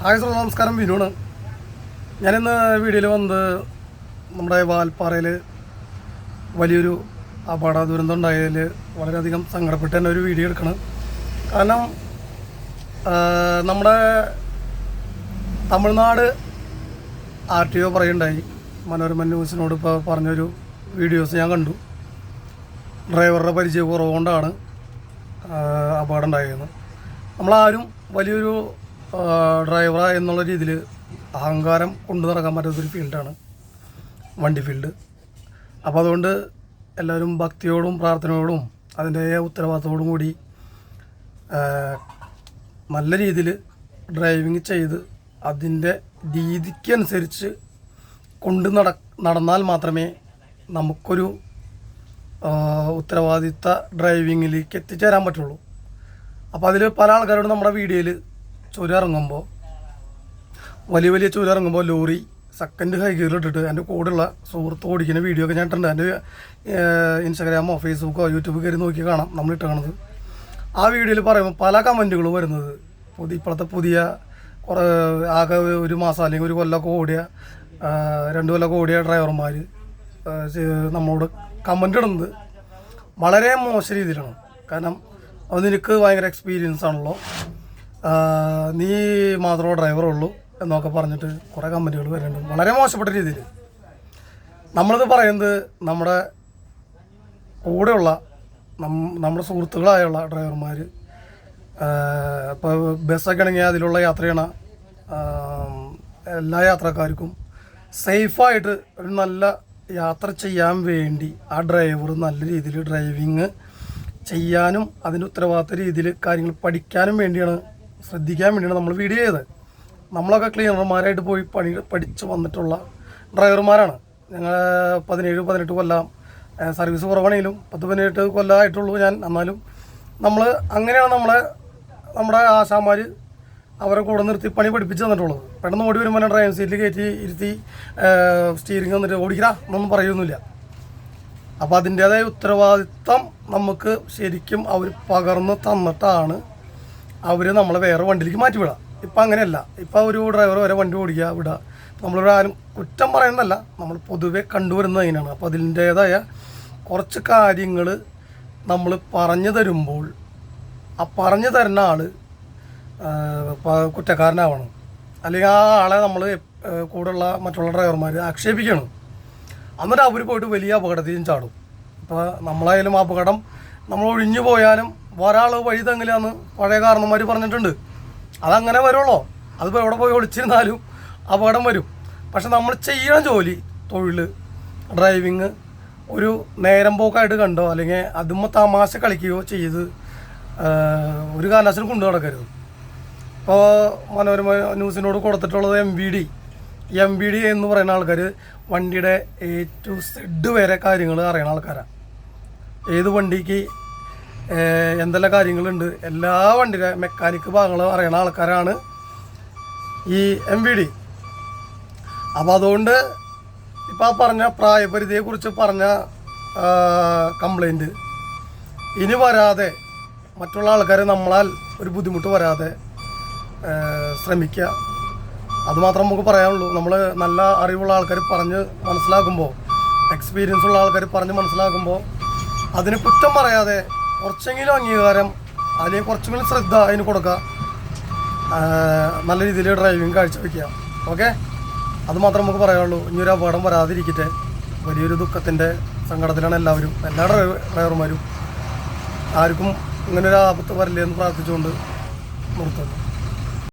Hi sir, നമസ്കാരം. വിനുവാണ്. ഞാനിന്ന് വീഡിയോയിൽ വന്നത് നമ്മുടെ വാൽപ്പാറയിൽ വലിയൊരു അപകട ദുരന്തം ഉണ്ടായതിൽ വളരെയധികം സങ്കടപ്പെട്ട് തന്നെ ഒരു വീഡിയോ എടുക്കണം. കാരണം നമ്മുടെ തമിഴ്നാട് RTO പറയുണ്ടായി, മനോരമ ന്യൂസിനോട് ഇപ്പോൾ പറഞ്ഞൊരു വീഡിയോസ് ഞാൻ കണ്ടു. ഡ്രൈവറുടെ പരിചയക്കുറവ് കൊണ്ടാണ് അപകടം ഉണ്ടായത്. നമ്മളാരും വലിയൊരു ഡ്രൈവർ എന്നുള്ള രീതിയിൽ അഹങ്കാരം കൊണ്ടു നടക്കാൻ പറ്റാത്തൊരു ഫീൽഡാണ് വണ്ടി ഫീൽഡ്. അപ്പോൾ അതുകൊണ്ട് എല്ലാവരും ഭക്തിയോടും പ്രാർത്ഥനയോടും അതിൻ്റെ ഉത്തരവാദിത്തത്തോടും കൂടി നല്ല രീതിയിൽ ഡ്രൈവിങ് ചെയ്ത് അതിൻ്റെ രീതിക്കനുസരിച്ച് നടന്നാൽ മാത്രമേ നമുക്കൊരു ഉത്തരവാദിത്ത ഡ്രൈവിങ്ങിലേക്ക് എത്തിച്ചേരാൻ പറ്റുള്ളൂ. അപ്പോൾ അതിൽ പല ആൾക്കാരോട് നമ്മുടെ വീഡിയോയിൽ ചുരം ഇറങ്ങുമ്പോൾ, വലിയ ചുരം ഇറങ്ങുമ്പോൾ ലോറി സെക്കൻഡ് ഹൈ ഗിയറിലിട്ടിട്ട് എൻ്റെ കൂടെയുള്ള സുഹൃത്ത് ഓടിക്കുന്ന വീഡിയോ ഒക്കെ ഞാൻ ഇട്ടുണ്ട്. എൻ്റെ ഇൻസ്റ്റാഗ്രാമോ ഫേസ്ബുക്കോ യൂട്യൂബ് കയറി നോക്കി കാണാം നമ്മളിട്ട് കാണുന്നത്. ആ വീഡിയോയിൽ പറയുമ്പോൾ പല കമൻറ്റുകളും വരുന്നത് ഇപ്പോഴത്തെ പുതിയ കുറേ ആകെ ഒരു മാസം അല്ലെങ്കിൽ ഒരു കൊല്ലമൊക്കെ ഓടിയ 2 കൊല്ലമൊക്കെ ഓടിയ ഡ്രൈവർമാർ നമ്മളോട് കമൻ്റ് ഇടുന്നത് വളരെ മോശം രീതിയിലാണ്. കാരണം അത് നിനക്ക് ഭയങ്കര എക്സ്പീരിയൻസ് ആണല്ലോ, നീ മാത്രമേ ഡ്രൈവറുള്ളൂ എന്നൊക്കെ പറഞ്ഞിട്ട് കുറേ കമൻറ്റുകൾ വരുന്നുണ്ട് വളരെ മോശപ്പെട്ട രീതിയിൽ. നമ്മളിത് പറയുന്നത് നമ്മുടെ കൂടെയുള്ള നമ്മുടെ സുഹൃത്തുക്കളായുള്ള ഡ്രൈവർമാർ, ഇപ്പോൾ ബസ്സൊക്കെ ആണെങ്കിൽ അതിലുള്ള യാത്ര ചെയ്യണ എല്ലാ യാത്രക്കാർക്കും സേഫായിട്ട് ഒരു നല്ല യാത്ര ചെയ്യാൻ വേണ്ടി ആ ഡ്രൈവർ നല്ല രീതിയിൽ ഡ്രൈവിങ് ചെയ്യാനും അതിൻ്റെ ഉത്തരവാദിത്ത രീതിയിൽ കാര്യങ്ങൾ പഠിക്കാനും വേണ്ടിയാണ്, ശ്രദ്ധിക്കാൻ വേണ്ടിയാണ് നമ്മൾ വീഡിയോ ചെയ്തത്. നമ്മളൊക്കെ ക്ലീനർമാരായിട്ട് പോയി പഠിച്ച് വന്നിട്ടുള്ള ഡ്രൈവർമാരാണ്. ഞങ്ങൾ 17-18 കൊല്ലം സർവീസ് കുറവാണെങ്കിലും 10-18 കൊല്ലമായിട്ടുള്ളൂ ഞാൻ. എന്നാലും നമ്മൾ അങ്ങനെയാണ് നമ്മുടെ ആശാന്മാർ അവരെ കൂടെ നിർത്തി പണി പഠിപ്പിച്ച് തന്നിട്ടുള്ളത്. പെട്ടെന്ന് ഓടി വരുമ്പോൾ ഡ്രൈവിംഗ് സീറ്റിൽ കയറ്റി ഇരുത്തി സ്റ്റീറിങ് വന്നിട്ട് ഓടിക്കടാ എന്നൊന്നും പറയുന്നില്ല. അപ്പോൾ അതിൻ്റേതായ ഉത്തരവാദിത്തം നമുക്ക് ശരിക്കും അവർ പകർന്ന് തന്നിട്ടാണ് അവർ നമ്മളെ വേറെ വണ്ടിയിലേക്ക് മാറ്റി വിടുക. ഇപ്പം അങ്ങനെയല്ല. ഇപ്പം ഒരു ഡ്രൈവർ വരെ വണ്ടി ഓടിക്കുക വിടുക. നമ്മളിവിടെ ആരും കുറ്റം പറയുന്നതല്ല, നമ്മൾ പൊതുവെ കണ്ടുവരുന്നത് അതിനാണ്. അപ്പോൾ അതിൻ്റേതായ കുറച്ച് കാര്യങ്ങൾ നമ്മൾ പറഞ്ഞു തരുമ്പോൾ ആ പറഞ്ഞു തരുന്ന ആൾ കുറ്റക്കാരനാവണം. അല്ലെങ്കിൽ ആ ആളെ നമ്മൾ കൂടെയുള്ള മറ്റുള്ള ഡ്രൈവർമാർ ആക്ഷേപിക്കണം. എന്നിട്ട് അവർ പോയിട്ട് വലിയ അപകടത്തിലും ചാടും. ഇപ്പോൾ നമ്മളായാലും അപകടം നമ്മൾ ഒഴിഞ്ഞു പോയാലും ഒരാൾ വഴി തങ്ങിലാന്ന് പഴയ കാരണന്മാർ പറഞ്ഞിട്ടുണ്ട്. അതങ്ങനെ വരുള്ളൂ. അതിപ്പോൾ എവിടെ പോയി ഒളിച്ചിരുന്നാലും അപകടം വരും. പക്ഷെ നമ്മൾ ചെയ്യണ ജോലി, തൊഴിൽ, ഡ്രൈവിങ് ഒരു നേരം പോക്കായിട്ട് കണ്ടോ അല്ലെങ്കിൽ അതുമ്പോൾ തമാശ കളിക്കുകയോ ചെയ്ത് ഒരു കാലാവസ്ഥയിൽ കൊണ്ടു നടക്കരുത്. ഇപ്പോൾ മനോരമ ന്യൂസിനോട് കൊടുത്തിട്ടുള്ളത് MVD എന്ന് പറയുന്ന ആൾക്കാർ വണ്ടിയുടെ A to Z വരെ കാര്യങ്ങൾ അറിയണ ആൾക്കാരാണ്. ഏത് വണ്ടിക്ക് എന്തെല്ലാം കാര്യങ്ങളുണ്ട്, എല്ലാ വണ്ടിയുടെ മെക്കാനിക്ക് ഭാഗങ്ങൾ അറിയണ ആൾക്കാരാണ് ഈ MVD. അപ്പോൾ അതുകൊണ്ട് ഇപ്പോൾ ആ പറഞ്ഞ പ്രായപരിധിയെക്കുറിച്ച് പറഞ്ഞ കംപ്ലൈൻറ്റ് ഇനി വരാതെ മറ്റുള്ള ആൾക്കാർ നമ്മളാൽ ഒരു ബുദ്ധിമുട്ട് വരാതെ ശ്രമിക്കുക. അതുമാത്രം നമുക്ക് പറയാനുള്ളൂ. നമ്മൾ നല്ല അറിവുള്ള ആൾക്കാർ പറഞ്ഞ് മനസ്സിലാക്കുമ്പോൾ, എക്സ്പീരിയൻസ് ഉള്ള ആൾക്കാർ പറഞ്ഞ് മനസ്സിലാക്കുമ്പോൾ അതിന് കുറ്റം പറയാതെ കുറച്ചെങ്കിലും അംഗീകാരം അല്ലെങ്കിൽ കുറച്ചെങ്കിലും ശ്രദ്ധ അതിന് കൊടുക്കുക. നല്ല രീതിയിൽ ഡ്രൈവിങ് കാഴ്ചവെക്കുക. ഓക്കെ, അതുമാത്രം നമുക്ക് പറയാനുള്ളൂ. ഇനിയൊരു അപകടം വരാതിരിക്കട്ടെ. വലിയൊരു ദുഃഖത്തിൻ്റെ സങ്കടത്തിലാണ് എല്ലാവരും, എല്ലാ ഡ്രൈവർമാരും. ആർക്കും ഇങ്ങനൊരു ആപത്ത് വരില്ലേ എന്ന് പ്രാർത്ഥിച്ചുകൊണ്ട് നിർത്തുന്നു.